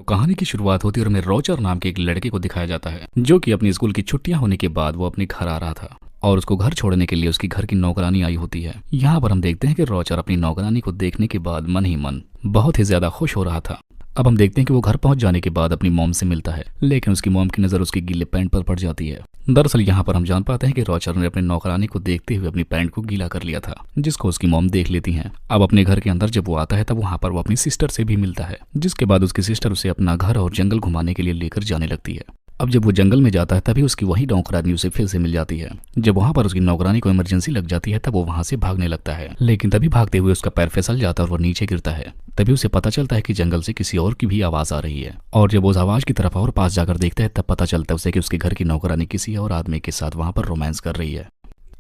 तो कहानी की शुरुआत होती है और हमें रॉजर नाम के एक लड़के को दिखाया जाता है जो कि अपनी स्कूल की छुट्टियां होने के बाद वो अपने घर आ रहा था और उसको घर छोड़ने के लिए उसकी घर की नौकरानी आई होती है। यहाँ पर हम देखते हैं कि रॉजर अपनी नौकरानी को देखने के बाद मन ही मन बहुत ही ज्यादा खुश हो रहा था। अब हम देखते हैं कि वो घर पहुंच जाने के बाद अपनी मॉम से मिलता है, लेकिन उसकी मॉम की नजर उसके गीले पैंट पर पड़ जाती है। दरअसल यहाँ पर हम जान पाते हैं कि रॉजर ने अपनी नौकरानी को देखते हुए अपनी पैंट को गीला कर लिया था, जिसको उसकी मॉम देख लेती हैं। अब अपने घर के अंदर जब वो आता है तब वहाँ पर वो अपनी सिस्टर से भी मिलता है, जिसके बाद उसकी सिस्टर उसे अपना घर और जंगल घुमाने के लिए लेकर जाने लगती है। अब जब वो जंगल में जाता है तभी उसकी वही नौकरानी उसे फिर से मिल जाती है। जब वहां पर उसकी नौकरानी को इमरजेंसी लग जाती है तब वो वहां से भागने लगता है, लेकिन तभी भागते हुए उसका पैर फिसल जाता है और वो नीचे गिरता है। तभी उसे पता चलता है कि जंगल से किसी और की भी आवाज आ रही है, और जब वो उस आवाज की तरफ और पास जाकर देखता है तब पता चलता है उसे कि उसके घर की नौकरानी किसी और आदमी के साथ वहां पर रोमांस कर रही है।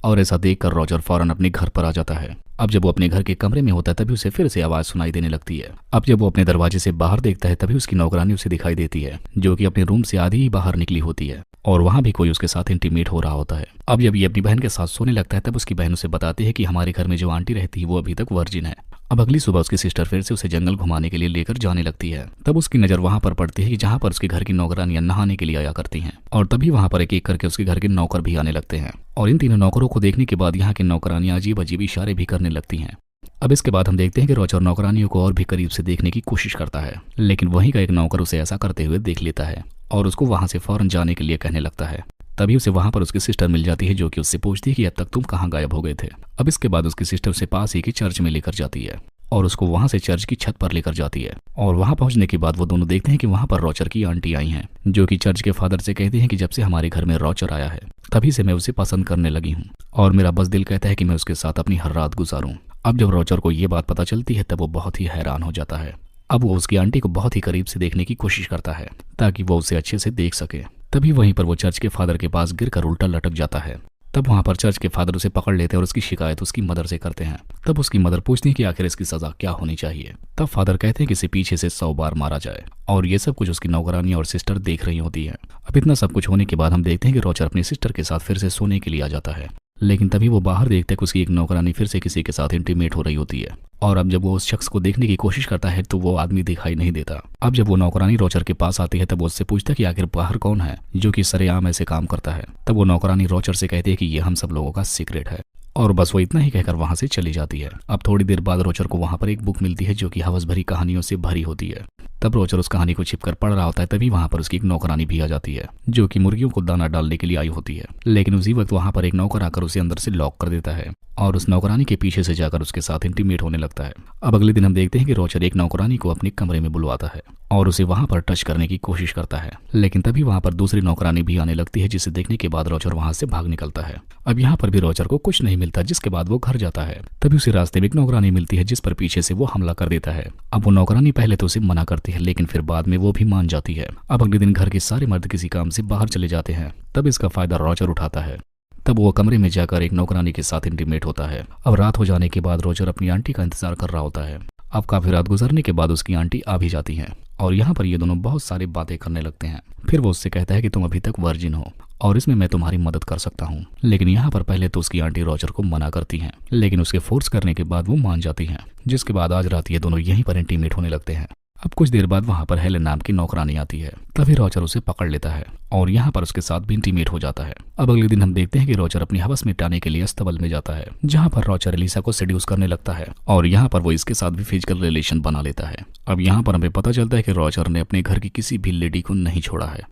और ऐसा देखकर रॉजर फौरन अपने घर पर आ जाता है। अब जब वो अपने घर के कमरे में होता है तभी उसे फिर से आवाज सुनाई देने लगती है। अब जब वो अपने दरवाजे से बाहर देखता है तभी उसकी नौकरानी उसे दिखाई देती है, जो कि अपने रूम से आधी ही बाहर निकली होती है और वहां भी कोई उसके साथ इंटीमेट हो रहा होता है। अब जब ये अपनी बहन के साथ सोने लगता है तब उसकी बहन उसे बताती है कि हमारे घर में जो आंटी रहती है वो अभी तक वर्जिन है। अब अगली सुबह उसकी सिस्टर फिर से उसे जंगल घुमाने के लिए लेकर जाने लगती है। तब उसकी नजर वहां पर पड़ती है कि जहां पर उसके घर की नौकरानियां नहाने के लिए आया करती हैं, और तभी वहां पर एक एक करके उसके घर के नौकर भी आने लगते हैं। और इन तीनों नौकरों को देखने के बाद यहाँ की नौकरानियां अजीब अजीब इशारे भी करने लगती हैं। अब इसके बाद हम देखते हैं कि रॉजर नौकरानियों को और भी करीब से देखने की कोशिश करता है, लेकिन वहीं का एक नौकर उसे ऐसा करते हुए देख लेता है और उसको वहां से फौरन जाने के लिए कहने लगता है। तभी उसे वहां पर उसकी सिस्टर मिल जाती है, जो कि उससे पूछती है कि अब तक तुम कहाँ गायब हो गए थे। अब इसके बाद उसकी सिस्टर उसे पास ही की चर्च में लेकर जाती है और उसको वहां से चर्च की छत पर लेकर जाती है। और वहां पहुंचने के बाद वो दोनों देखते हैं कि वहां पर रॉजर की आंटी आई हैं, जो कि चर्च के फादर से कहती हैं कि जब से हमारे घर में रॉजर आया है तभी से मैं उसे पसंद करने लगी हूँ और मेरा बस दिल कहता है कि मैं उसके साथ अपनी हर रात गुजारूं। अब जब रॉजर को ये बात पता चलती है तब वो बहुत ही हैरान हो जाता है। अब वो उसकी आंटी को बहुत ही करीब से देखने की कोशिश करता है ताकि वो उसे अच्छे से देख सके। तभी वहीं पर वो चर्च के फादर के पास गिरकर उल्टा लटक जाता है। तब वहां पर चर्च के फादर उसे पकड़ लेते हैं और उसकी शिकायत उसकी मदर से करते हैं। तब उसकी मदर पूछती है कि आखिर इसकी सजा क्या होनी चाहिए। तब फादर कहते हैं कि इसे पीछे से 100 बार मारा जाए, और ये सब कुछ उसकी नौकरानी और सिस्टर देख रही होती है। अब इतना सब कुछ होने के बाद हम देखते हैं कि रॉजर अपनी सिस्टर के साथ फिर से सोने के लिए आ जाता है, लेकिन तभी वो बाहर देखते हैं कि उसकी एक नौकरानी फिर से किसी के साथ इंटीमेट हो रही होती है। और अब जब वो उस शख्स को देखने की कोशिश करता है तो वो आदमी दिखाई नहीं देता। अब जब वो नौकरानी रॉजर के पास आती है तब वो उससे पूछता है कि आखिर बाहर कौन है जो कि सरेआम ऐसे काम करता है। तब वो नौकरानी रॉजर से कहती है कि ये हम सब लोगों का सीक्रेट है, और बस वो इतना ही कहकर वहां से चली जाती है। अब थोड़ी देर बाद रॉजर को वहां पर एक बुक मिलती है जो कि हवस भरी कहानियों से भरी होती है। तब रॉजर उस कहानी को छिपकर पढ़ रहा होता है, तभी वहां पर उसकी एक नौकरानी भी आ जाती है जो कि मुर्गियों को दाना डालने के लिए आई होती है। लेकिन उसी वक्त वहां पर एक नौकर आकर उसे अंदर से लॉक कर देता है और उस नौकरानी के पीछे से जाकर उसके साथ इंटीमेट होने लगता है। अब अगले दिन हम देखते हैं कि रॉजर एक नौकरानी को अपने कमरे में बुलवाता है और उसे वहां पर टच करने की कोशिश करता है, लेकिन तभी वहां पर दूसरी नौकरानी भी आने लगती है, जिसे देखने के बाद रॉजर वहां से भाग निकलता है। अब यहाँ पर भी रॉजर को कुछ नहीं मिलता, जिसके बाद वो घर जाता है। तभी उसे रास्ते में एक नौकरानी मिलती है जिस पर पीछे से वो हमला कर देता है। अब वो नौकरानी पहले तो उसे मना करती है, लेकिन फिर बाद में वो भी मान जाती है। अब अगले दिन घर के सारे मर्द किसी काम से बाहर चले जाते हैं, तब इसका फायदा रॉजर उठाता है। तब वो कमरे में जाकर एक नौकरानी के साथ इंटीमेट होता है। अब रात हो जाने के बाद रॉजर अपनी आंटी का इंतजार कर रहा होता है। अब काफी रात गुजरने के बाद उसकी आंटी आ भी जाती हैं और यहाँ पर ये दोनों बहुत सारी बातें करने लगते हैं। फिर वो उससे कहता है कि तुम अभी तक वर्जिन हो और इसमें मैं तुम्हारी मदद कर सकता हूँ। लेकिन यहाँ पर पहले तो उसकी आंटी रॉजर को मना करती हैं, लेकिन उसके फोर्स करने के बाद वो मान जाती हैं, जिसके बाद आज रात ये दोनों यहीं पर इंटीमेट होने लगते हैं। अब कुछ देर बाद वहां पर हेलेन नाम की नौकरानी आती है। तभी रॉजर उसे पकड़ लेता है और यहाँ पर उसके साथ भी इंटीमेट हो जाता है। अब अगले दिन हम देखते हैं कि रॉजर अपनी हवस मिटाने के लिए अस्तबल में जाता है, जहाँ पर रॉजर एलिसा को सेड्यूस करने लगता है और यहाँ पर वो इसके साथ भी फिजिकल रिलेशन बना लेता है। अब यहाँ पर हमें पता चलता है कि रॉजर ने अपने घर की किसी भी लेडी को नहीं छोड़ा है।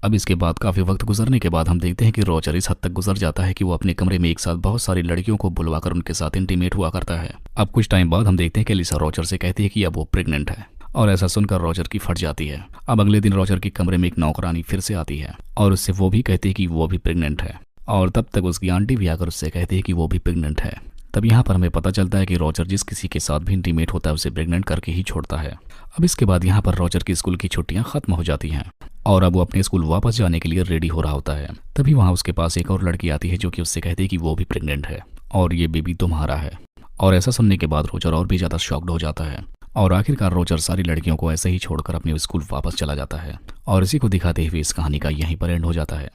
अब इसके बाद काफी वक्त गुजरने के बाद हम देखते हैं कि रॉजर इस हद तक गुजर जाता है कि वो अपने कमरे में एक साथ बहुत सारी लड़कियों को बुलवाकर उनके साथ इंटीमेट हुआ करता है। अब कुछ टाइम बाद हम देखते हैं कि एलिसा रॉजर से कहती है कि अब वो प्रेग्नेंट है, और ऐसा सुनकर रॉजर की फट जाती है। अब अगले दिन रॉजर के कमरे में एक नौकरानी फिर से आती है और उससे वो भी कहती है कि वो भी प्रेग्नेंट है, और तब तक उसकी आंटी भी आकर उससे कहती है कि वो भी प्रेग्नेंट है। तब यहाँ पर हमें पता चलता है कि रॉजर जिस किसी के साथ भी इंटीमेट होता है उसे प्रेग्नेंट करके ही छोड़ता है। अब इसके बाद यहाँ पर रॉजर की स्कूल की छुट्टियां खत्म हो जाती हैं और अब वो अपने स्कूल वापस जाने के लिए रेडी हो रहा होता है। तभी वहाँ उसके पास एक और लड़की आती है जो कि उससे कहती है कि वो भी प्रेग्नेंट है और ये बेबी तुम्हारा है। और ऐसा सुनने के बाद रॉजर और भी ज्यादा शॉक्ड हो जाता है और आखिरकार रॉजर सारी लड़कियों को ऐसे ही छोड़कर अपने स्कूल वापस चला जाता है। और इसी को दिखाते हुए इस कहानी का यहीं पर एंड हो जाता है।